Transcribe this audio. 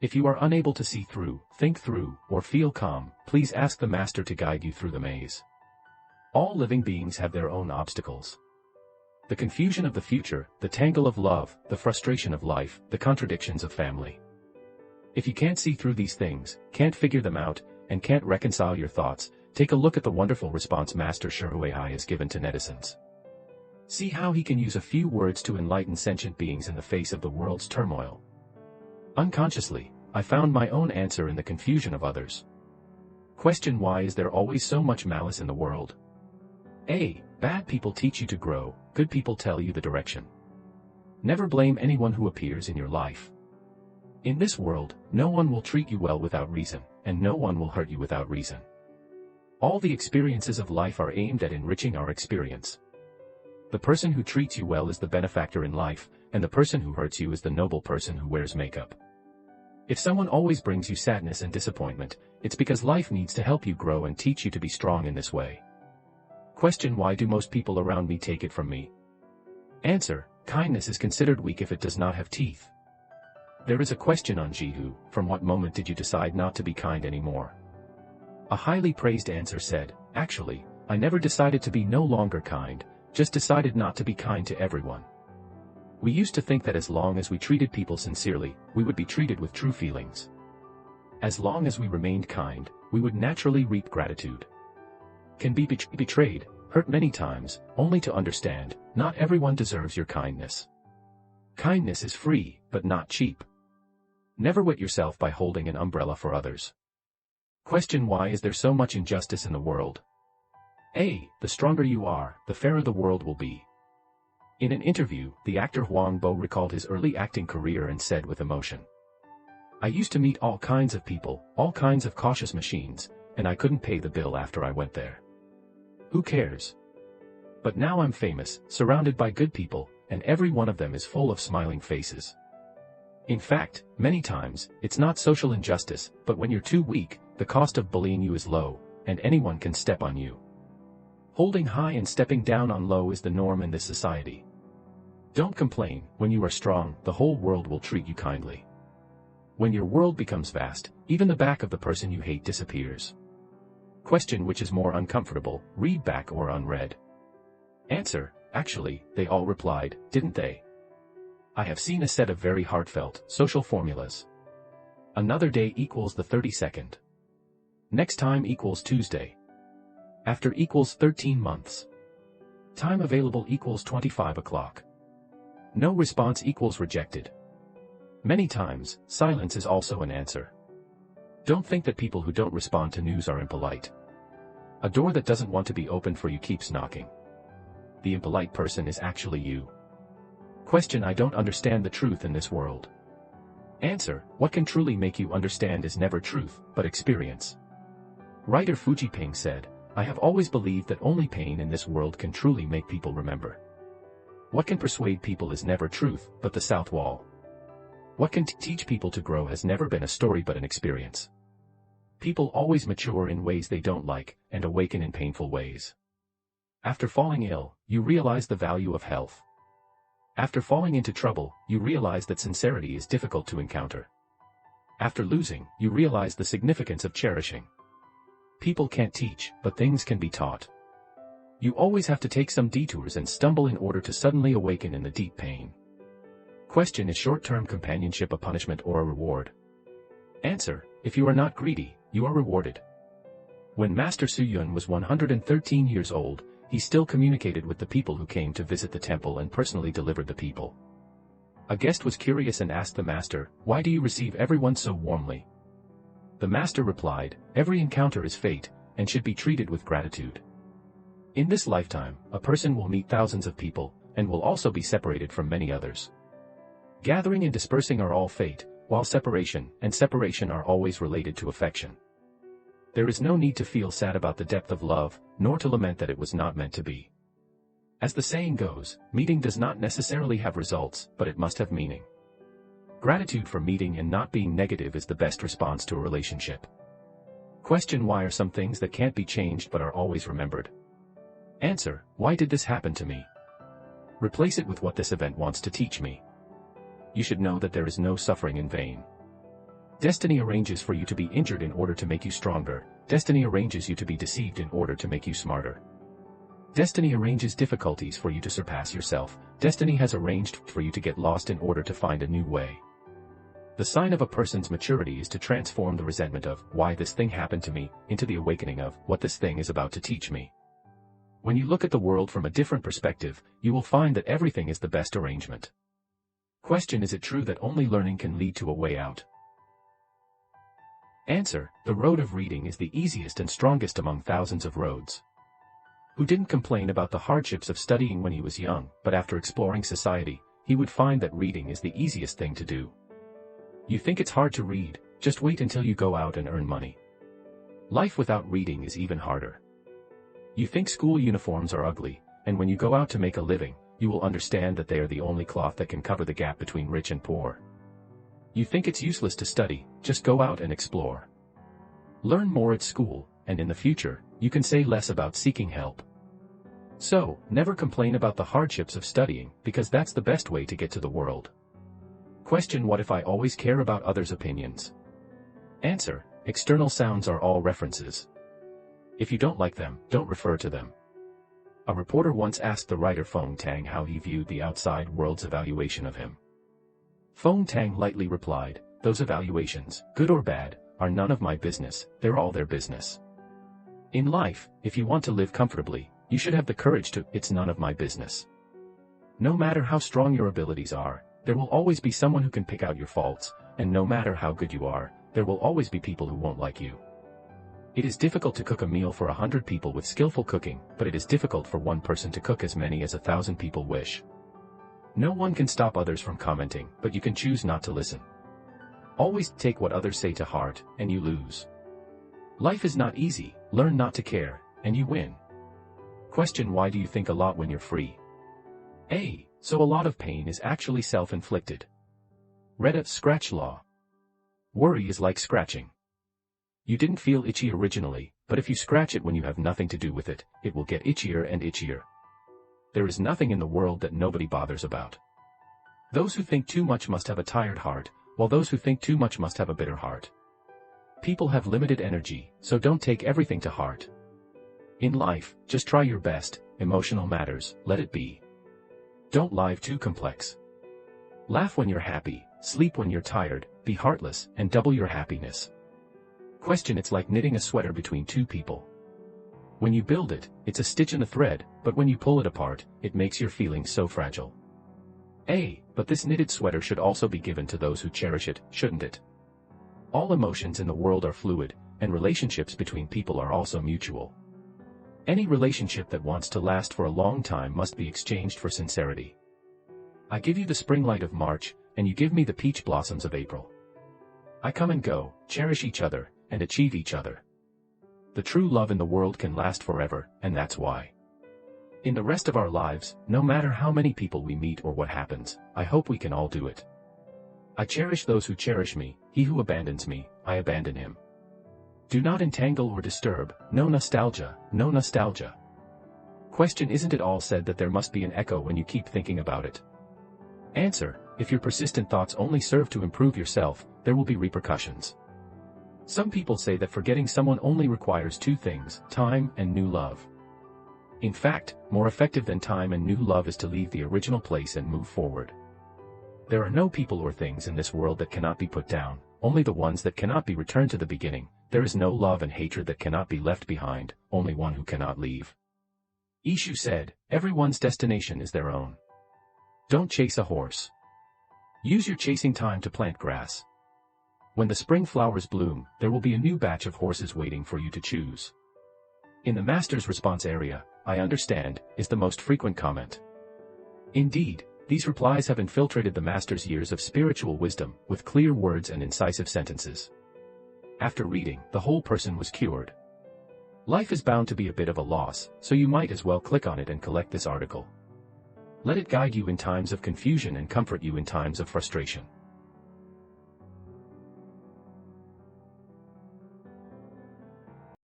If you are unable to see through, think through, or feel calm, please ask the Master to guide you through the maze. All living beings have their own obstacles. The confusion of the future, the tangle of love, the frustration of life, the contradictions of family. If you can't see through these things, can't figure them out, and can't reconcile your thoughts, take a look at the wonderful response Master Shu Huihai has given to netizens. See how he can use a few words to enlighten sentient beings in the face of the world's turmoil. Unconsciously, I found my own answer in the confusion of others. Question: why is there always so much malice in the world? A. Bad people teach you to grow, good people tell you the direction. Never blame anyone who appears in your life. In this world, no one will treat you well without reason, and no one will hurt you without reason. All the experiences of life are aimed at enriching our experience. The person who treats you well is the benefactor in life, and the person who hurts you is the noble person who wears makeup. If someone always brings you sadness and disappointment, it's because life needs to help you grow and teach you to be strong in this way. Question: why do most people around me take it from me? Answer: kindness is considered weak if it does not have teeth. There is a question on Jihu: from what moment did you decide not to be kind anymore? A highly praised answer said, actually, I never decided to be no longer kind, just decided not to be kind to everyone. We used to think that as long as we treated people sincerely, we would be treated with true feelings. As long as we remained kind, we would naturally reap gratitude. Can be betrayed, hurt many times, only to understand, not everyone deserves your kindness. Kindness is free, but not cheap. Never wet yourself by holding an umbrella for others. Question: why is there so much injustice in the world? A. The stronger you are, the fairer the world will be. In an interview, the actor Huang Bo recalled his early acting career and said with emotion, I used to meet all kinds of people, all kinds of cautious machines, and I couldn't pay the bill after I went there. Who cares? But now I'm famous, surrounded by good people, and every one of them is full of smiling faces. In fact, many times, it's not social injustice, but when you're too weak, the cost of bullying you is low, and anyone can step on you. Holding high and stepping down on low is the norm in this society. Don't complain. When you are strong, the whole world will treat you kindly. When your world becomes vast, even the back of the person you hate disappears. Question: which is more uncomfortable, read back or unread? Answer: actually, they all replied, didn't they? I have seen a set of very heartfelt, social formulas. Another day equals the 32nd. Next time equals Tuesday. After equals 13 months. Time available equals 25 o'clock. No response equals rejected. Many times, silence is also an answer. Don't think that people who don't respond to news are impolite. A door that doesn't want to be opened for you keeps knocking. The impolite person is actually you. Question: I don't understand the truth in this world. Answer: what can truly make you understand is never truth, but experience. Writer Fuji Ping said, I have always believed that only pain in this world can truly make people remember. What can persuade people is never truth, but the south wall. What can teach people to grow has never been a story but an experience. People always mature in ways they don't like, and awaken in painful ways. After falling ill, you realize the value of health. After falling into trouble, you realize that sincerity is difficult to encounter. After losing, you realize the significance of cherishing. People can't teach, but things can be taught. You always have to take some detours and stumble in order to suddenly awaken in the deep pain. Question: is short-term companionship a punishment or a reward? Answer: if you are not greedy, you are rewarded. When Master Su Yun was 113 years old, he still communicated with the people who came to visit the temple and personally delivered the people. A guest was curious and asked the master, why do you receive everyone so warmly? The master replied, every encounter is fate, and should be treated with gratitude. In this lifetime, a person will meet thousands of people, and will also be separated from many others. Gathering and dispersing are all fate, while separation and separation are always related to affection. There is no need to feel sad about the depth of love, nor to lament that it was not meant to be. As the saying goes, meeting does not necessarily have results, but it must have meaning. Gratitude for meeting and not being negative is the best response to a relationship. Question: why are some things that can't be changed but are always remembered? Answer: why did this happen to me? Replace it with what this event wants to teach me. You should know that there is no suffering in vain. Destiny arranges for you to be injured in order to make you stronger. Destiny arranges you to be deceived in order to make you smarter. Destiny arranges difficulties for you to surpass yourself. Destiny has arranged for you to get lost in order to find a new way. The sign of a person's maturity is to transform the resentment of, why this thing happened to me, into the awakening of, what this thing is about to teach me. When you look at the world from a different perspective, you will find that everything is the best arrangement. Question: is it true that only learning can lead to a way out? Answer: the road of reading is the easiest and strongest among thousands of roads. Who didn't complain about the hardships of studying when he was young, but after exploring society, he would find that reading is the easiest thing to do. You think it's hard to read, just wait until you go out and earn money. Life without reading is even harder. You think school uniforms are ugly, and when you go out to make a living, you will understand that they are the only cloth that can cover the gap between rich and poor. You think it's useless to study, just go out and explore. Learn more at school, and in the future, you can say less about seeking help. So, never complain about the hardships of studying, because that's the best way to get to the world. Question: what if I always care about others' opinions? Answer: external sounds are all references. If you don't like them, don't refer to them. A reporter once asked the writer Fong Tang how he viewed the outside world's evaluation of him. Fong Tang lightly replied, "Those evaluations, good or bad, are none of my business, they're all their business." In life, if you want to live comfortably, you should have the courage to, "It's none of my business." No matter how strong your abilities are, there will always be someone who can pick out your faults, and no matter how good you are, there will always be people who won't like you. It is difficult to cook a meal for 100 people with skillful cooking, but it is difficult for one person to cook as many as 1,000 people wish. No one can stop others from commenting, but you can choose not to listen. Always take what others say to heart, and you lose. Life is not easy, learn not to care, and you win. Question: why do you think a lot when you're free? A. So a lot of pain is actually self-inflicted. Read Scratch Law. Worry is like scratching. You didn't feel itchy originally, but if you scratch it when you have nothing to do with it, it will get itchier and itchier. There is nothing in the world that nobody bothers about. Those who think too much must have a tired heart, while those who think too much must have a bitter heart. People have limited energy, so don't take everything to heart. In life, just try your best. Emotional matters, let it be. Don't live too complex. Laugh when you're happy, sleep when you're tired, be heartless, and double your happiness. Question: it's like knitting a sweater between two people. When you build it, it's a stitch in a thread, but when you pull it apart, it makes your feelings so fragile. A. But this knitted sweater should also be given to those who cherish it, shouldn't it? All emotions in the world are fluid, and relationships between people are also mutual. Any relationship that wants to last for a long time must be exchanged for sincerity. I give you the spring light of March, and you give me the peach blossoms of April. I come and go, cherish each other, and achieve each other. The true love in the world can last forever, and that's why. In the rest of our lives, no matter how many people we meet or what happens, I hope we can all do it. I cherish those who cherish me, he who abandons me, I abandon him. Do not entangle or disturb, no nostalgia, no nostalgia. Question: isn't it all said that there must be an echo when you keep thinking about it? Answer: if your persistent thoughts only serve to improve yourself, there will be repercussions. Some people say that forgetting someone only requires two things, time and new love. In fact, more effective than time and new love is to leave the original place and move forward. There are no people or things in this world that cannot be put down, only the ones that cannot be returned to the beginning. There is no love and hatred that cannot be left behind, only one who cannot leave. Ishu said, everyone's destination is their own. Don't chase a horse. Use your chasing time to plant grass. When the spring flowers bloom, there will be a new batch of horses waiting for you to choose. In the master's response area, I understand, is the most frequent comment. Indeed, these replies have infiltrated the master's years of spiritual wisdom, with clear words and incisive sentences. After reading, the whole person was cured. Life is bound to be a bit of a loss, so you might as well click on it and collect this article. Let it guide you in times of confusion and comfort you in times of frustration.